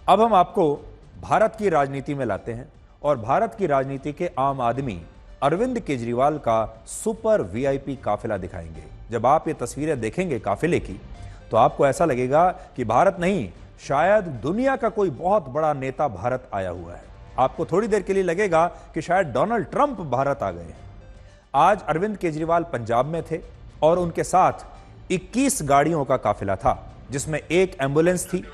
अब हम आपको भारत की राजनीति में लाते हैं और भारत की राजनीति के आम आदमी अरविंद केजरीवाल का सुपर वीआईपी काफिला दिखाएंगे। जब आप ये तस्वीरें देखेंगे काफिले की तो आपको ऐसा लगेगा कि भारत नहीं, शायद दुनिया का कोई बहुत बड़ा नेता भारत आया हुआ है। आपको थोड़ी देर के लिए लगेगा कि शायद डोनाल्ड ट्रंप भारत आ गए हैं। आज अरविंद केजरीवाल पंजाब में थे और उनके साथ 21 गाड़ियों का काफिला था, जिसमें एक एम्बुलेंस थी,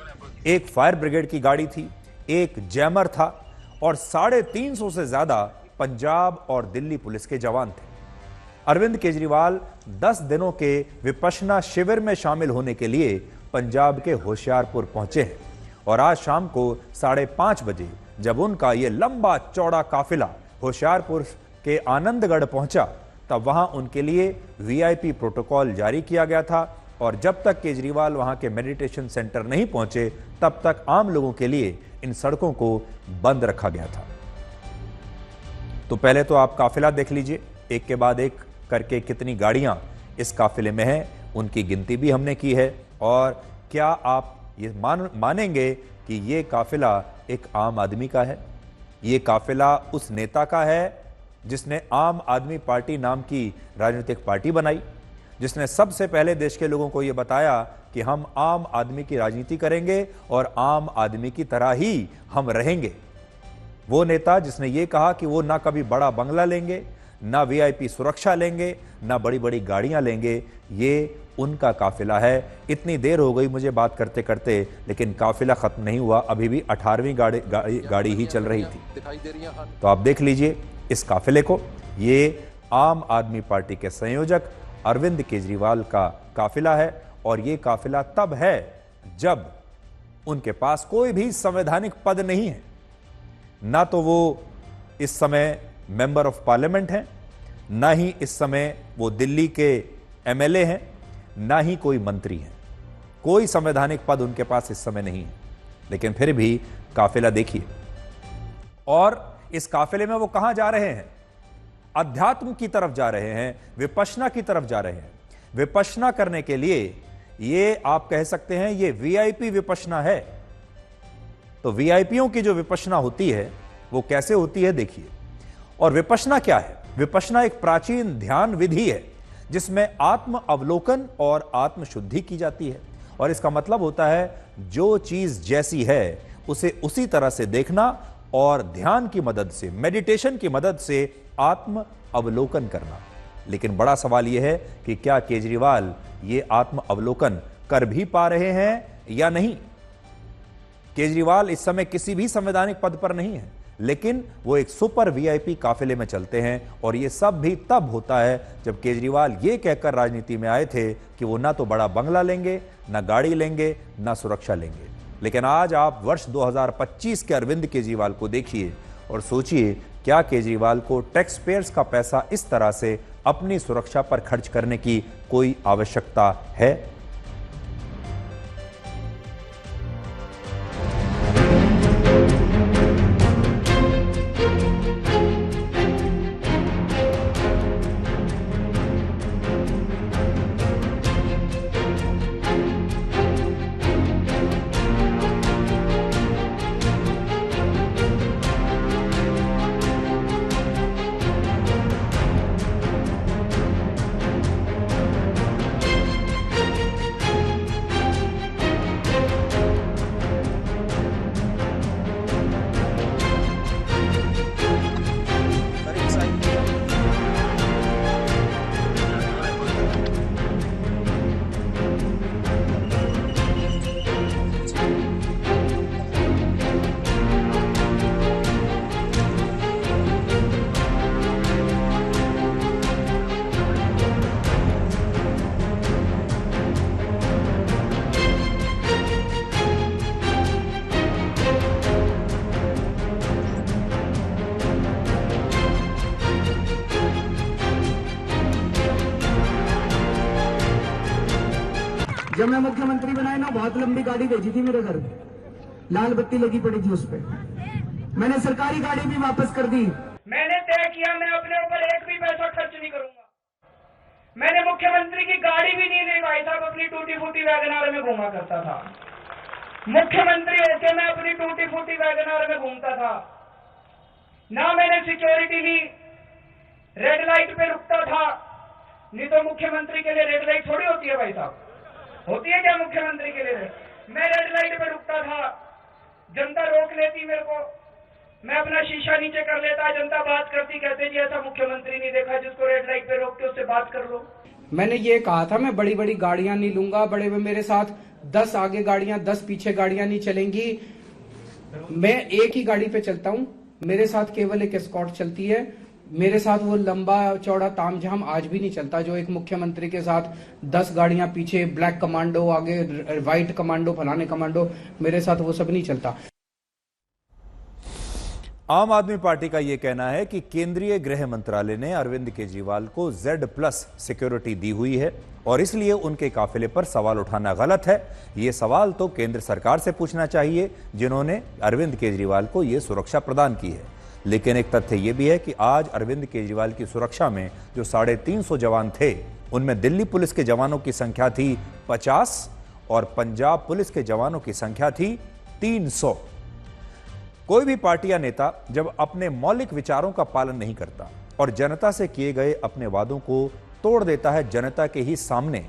एक फायर ब्रिगेड की गाड़ी थी, एक जैमर था और 350 से ज्यादा पंजाब और दिल्ली पुलिस के जवान थे। अरविंद केजरीवाल 10 दिनों के विपश्यना शिविर में शामिल होने के लिए पंजाब के होशियारपुर पहुंचे हैं और आज शाम को 5:30 बजे जब उनका यह लंबा चौड़ा काफिला होशियारपुर के आनंदगढ़ पहुंचा तब वहां उनके लिए वीआईपी प्रोटोकॉल जारी किया गया था और जब तक केजरीवाल वहां के मेडिटेशन सेंटर नहीं पहुंचे तब तक आम लोगों के लिए इन सड़कों को बंद रखा गया था। तो पहले तो आप काफिला देख लीजिए, एक के बाद एक करके कितनी गाड़ियां इस काफिले में हैं, उनकी गिनती भी हमने की है। और क्या आप ये मानेंगे कि ये काफिला एक आम आदमी का है? ये काफिला उस नेता का है जिसने आम आदमी पार्टी नाम की राजनीतिक पार्टी बनाई, जिसने सबसे पहले देश के लोगों को यह बताया कि हम आम आदमी की राजनीति करेंगे और आम आदमी की तरह ही हम रहेंगे। वो नेता जिसने ये कहा कि वो ना कभी बड़ा बंगला लेंगे, ना वीआईपी सुरक्षा लेंगे, ना बड़ी बड़ी गाड़ियां लेंगे, ये उनका काफिला है। इतनी देर हो गई मुझे बात करते करते, लेकिन काफिला खत्म नहीं हुआ, अभी भी 18वीं गाड़ी ही चल रही थी। तो आप देख लीजिए इस काफिले को, ये आम आदमी पार्टी के संयोजक अरविंद केजरीवाल का काफिला है और ये काफिला तब है जब उनके पास कोई भी संवैधानिक पद नहीं है। ना तो वो इस समय मेंबर ऑफ पार्लियामेंट हैं, ना ही इस समय वो दिल्ली के एमएलए हैं, ना ही कोई मंत्री हैं। कोई संवैधानिक पद उनके पास इस समय नहीं है, लेकिन फिर भी काफिला देखिए। और इस काफिले में वो कहां जा रहे हैं? अध्यात्म की तरफ जा रहे हैं, विपश्यना की तरफ जा रहे हैं। विपश्यना करने के लिए ये आप कह सकते हैं ये वीआईपी विपश्यना है। तो वीआईपीओं की जो विपश्यना होती है वो कैसे होती है देखिए। और विपश्यना क्या है? विपश्यना एक प्राचीन ध्यान विधि है जिसमें आत्म अवलोकन और आत्म शुद्धि की जाती है। और इसका मतलब होता है जो चीज जैसी है उसे उसी तरह से देखना और ध्यान की मदद से, मेडिटेशन की मदद से आत्म अवलोकन करना। लेकिन बड़ा सवाल यह है कि क्या केजरीवाल ये आत्म अवलोकन कर भी पा रहे हैं या नहीं? केजरीवाल इस समय किसी भी संवैधानिक पद पर नहीं है, लेकिन वो एक सुपर वीआईपी काफिले में चलते हैं। और ये सब भी तब होता है जब केजरीवाल ये कहकर राजनीति में आए थे कि वो ना तो बड़ा बंगला लेंगे, ना गाड़ी लेंगे, ना सुरक्षा लेंगे। लेकिन आज आप वर्ष 2025 के अरविंद केजरीवाल को देखिए और सोचिए, क्या केजरीवाल को टैक्स पेयर्स का पैसा इस तरह से अपनी सुरक्षा पर खर्च करने की कोई आवश्यकता है? जब मैं मुख्यमंत्री बनाया ना, बहुत लंबी गाड़ी भेजी थी मेरे घर, लाल बत्ती लगी पड़ी थी उस पे। मैंने सरकारी गाड़ी भी वापस कर दी। मैंने तय किया मैं अपने ऊपर एक भी पैसा खर्च नहीं करूंगा। मैंने मुख्यमंत्री की गाड़ी भी नहीं ली भाई साहब, अपनी टूटी फूटी वैगनार में घूमा करता था। मुख्यमंत्री होके मैं अपनी टूटी फूटी वैगनआर में घूमता था, ना मैंने सिक्योरिटी ली, रेड लाइट पे रुकता था। नहीं तो मुख्यमंत्री के लिए रेड लाइट थोड़ी होती है भाई साहब, होती है क्या मुख्यमंत्री के लिए? मैं रेड लाइट पे रुकता था, जनता रोक लेती मेरे को, मैं अपना शीशा नीचे कर लेता, जनता बात करती, कहते जी ऐसा मुख्यमंत्री नहीं देखा जिसको रेड लाइट पे रोक के उससे बात कर लो। मैंने ये कहा था मैं बड़ी बड़ी गाड़ियां नहीं लूंगा, बड़े में मेरे साथ 10 आगे गाड़ियां 10 पीछे गाड़ियां नहीं चलेंगी। मैं एक ही गाड़ी पे चलता हूं, मेरे साथ केवल एक एस्कॉर्ट चलती है। मेरे साथ वो लंबा चौड़ा तामझाम आज भी नहीं चलता जो एक मुख्यमंत्री के साथ 10 गाड़ियां पीछे, ब्लैक कमांडो आगे, व्हाइट कमांडो, फलाने कमांडो, मेरे साथ वो सब नहीं चलता। आम आदमी पार्टी का यह कहना है कि केंद्रीय गृह मंत्रालय ने अरविंद केजरीवाल को Z+ सिक्योरिटी दी हुई है और इसलिए उनके काफिले पर सवाल उठाना गलत है। यह सवाल तो केंद्र सरकार से पूछना चाहिए जिन्होंने अरविंद केजरीवाल को यह सुरक्षा प्रदान की है। लेकिन एक तथ्य यह भी है कि आज अरविंद केजरीवाल की सुरक्षा में जो 350 जवान थे, उनमें दिल्ली पुलिस के जवानों की संख्या थी 50 और पंजाब पुलिस के जवानों की संख्या थी 300। कोई भी पार्टी या नेता जब अपने मौलिक विचारों का पालन नहीं करता और जनता से किए गए अपने वादों को तोड़ देता है जनता के ही सामने,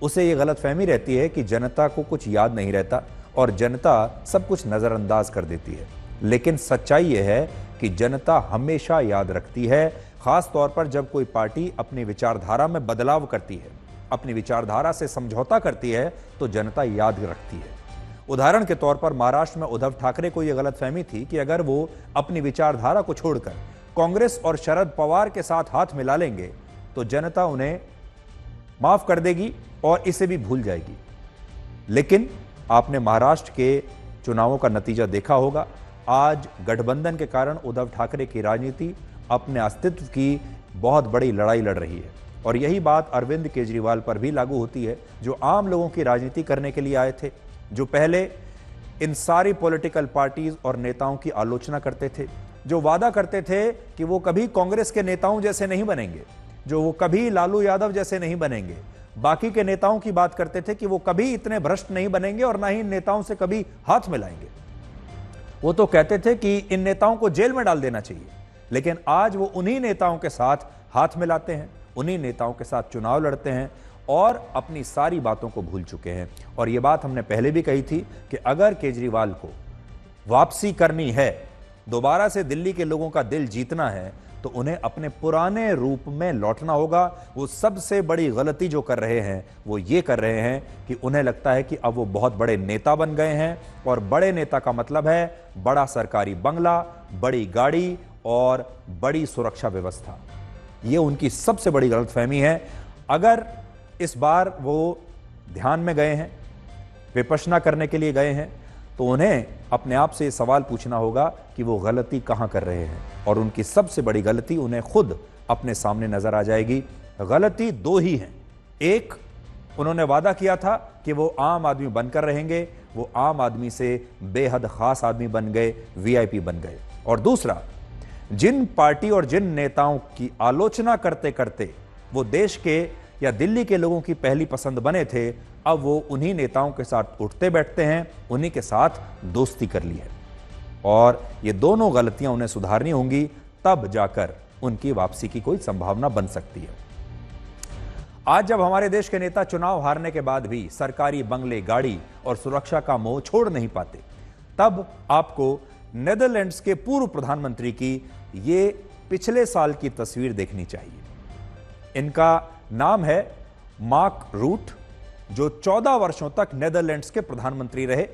उसे यह गलतफहमी रहती है कि जनता को कुछ याद नहीं रहता और जनता सब कुछ नजरअंदाज कर देती है। लेकिन सच्चाई यह है कि जनता हमेशा याद रखती है, खास तौर पर जब कोई पार्टी अपनी विचारधारा में बदलाव करती है, अपनी विचारधारा से समझौता करती है, तो जनता याद रखती है। उदाहरण के तौर पर महाराष्ट्र में उद्धव ठाकरे को यह गलतफहमी थी कि अगर वो अपनी विचारधारा को छोड़कर कांग्रेस और शरद पवार के साथ हाथ मिला लेंगे तो जनता उन्हें माफ कर देगी और इसे भी भूल जाएगी। लेकिन आपने महाराष्ट्र के चुनावों का नतीजा देखा होगा। आज गठबंधन के कारण उद्धव ठाकरे की राजनीति अपने अस्तित्व की बहुत बड़ी लड़ाई लड़ रही है और यही बात अरविंद केजरीवाल पर भी लागू होती है, जो आम लोगों की राजनीति करने के लिए आए थे, जो पहले इन सारी पॉलिटिकल पार्टीज और नेताओं की आलोचना करते थे, जो वादा करते थे कि वो कभी कांग्रेस के नेताओं जैसे नहीं बनेंगे, जो वो कभी लालू यादव जैसे नहीं बनेंगे, बाकी के नेताओं की बात करते थे कि वो कभी इतने भ्रष्ट नहीं बनेंगे और ना ही इन नेताओं से कभी हाथ मिलाएंगे। वो तो कहते थे कि इन नेताओं को जेल में डाल देना चाहिए। लेकिन आज वो उन्हीं नेताओं के साथ हाथ मिलाते हैं, उन्हीं नेताओं के साथ चुनाव लड़ते हैं और अपनी सारी बातों को भूल चुके हैं। और यह बात हमने पहले भी कही थी कि अगर केजरीवाल को वापसी करनी है, दोबारा से दिल्ली के लोगों का दिल जीतना है, तो उन्हें अपने पुराने रूप में लौटना होगा। वो सबसे बड़ी गलती जो कर रहे हैं वो ये कर रहे हैं कि उन्हें लगता है कि अब वो बहुत बड़े नेता बन गए हैं और बड़े नेता का मतलब है बड़ा सरकारी बंगला, बड़ी गाड़ी और बड़ी सुरक्षा व्यवस्था। ये उनकी सबसे बड़ी गलतफहमी है। अगर इस बार वो ध्यान में गए हैं, विपश्यना करने के लिए गए हैं, तो उन्हें अपने आप से सवाल पूछना होगा कि वो गलती कहां कर रहे हैं और उनकी सबसे बड़ी गलती उन्हें खुद अपने सामने नजर आ जाएगी। गलती दो ही हैं। एक, उन्होंने वादा किया था कि वो आम आदमी बनकर रहेंगे, वो आम आदमी से बेहद खास आदमी बन गए, वीआईपी बन गए। और दूसरा, जिन पार्टी और जिन नेताओं की आलोचना करते करते वो देश के या दिल्ली के लोगों की पहली पसंद बने थे, अब वो उन्हीं नेताओं के साथ उठते बैठते हैं, उन्हीं के साथ दोस्ती कर ली है। और ये दोनों गलतियां उन्हें सुधारनी होंगी, तब जाकर उनकी वापसी की कोई संभावना बन सकती है। आज जब हमारे देश के नेता चुनाव हारने के बाद भी सरकारी बंगले, गाड़ी और सुरक्षा का मोह छोड़ नहीं पाते, तब आपको नेदरलैंड्स के पूर्व प्रधानमंत्री की ये पिछले साल की तस्वीर देखनी चाहिए। इनका नाम है मार्क रूट, जो 14 वर्षों तक नेदरलैंड्स के प्रधानमंत्री रहे।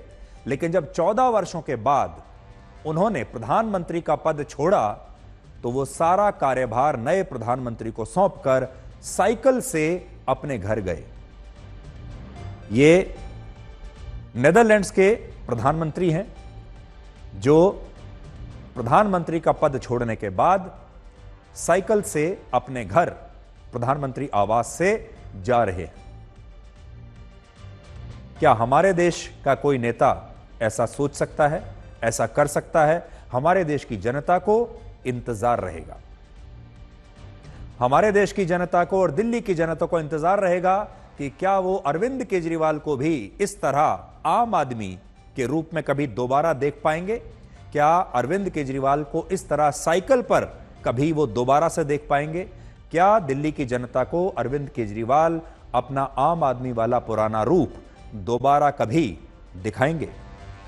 लेकिन जब 14 वर्षों के बाद उन्होंने प्रधानमंत्री का पद छोड़ा, तो वो सारा कार्यभार नए प्रधानमंत्री को सौंपकर साइकिल से अपने घर गए। ये नेदरलैंड्स के प्रधानमंत्री हैं जो प्रधानमंत्री का पद छोड़ने के बाद साइकिल से अपने घर प्रधानमंत्री आवास से जा रहे हैं। क्या हमारे देश का कोई नेता ऐसा सोच सकता है, ऐसा कर सकता है? हमारे देश की जनता को इंतजार रहेगा। हमारे देश की जनता को और दिल्ली की जनता को इंतजार रहेगा कि क्या वो अरविंद केजरीवाल को भी इस तरह आम आदमी के रूप में कभी दोबारा देख पाएंगे? क्या अरविंद केजरीवाल को इस तरह साइकिल पर कभी वो दोबारा से देख पाएंगे? क्या दिल्ली की जनता को अरविंद केजरीवाल अपना आम आदमी वाला पुराना रूप दोबारा कभी दिखाएंगे?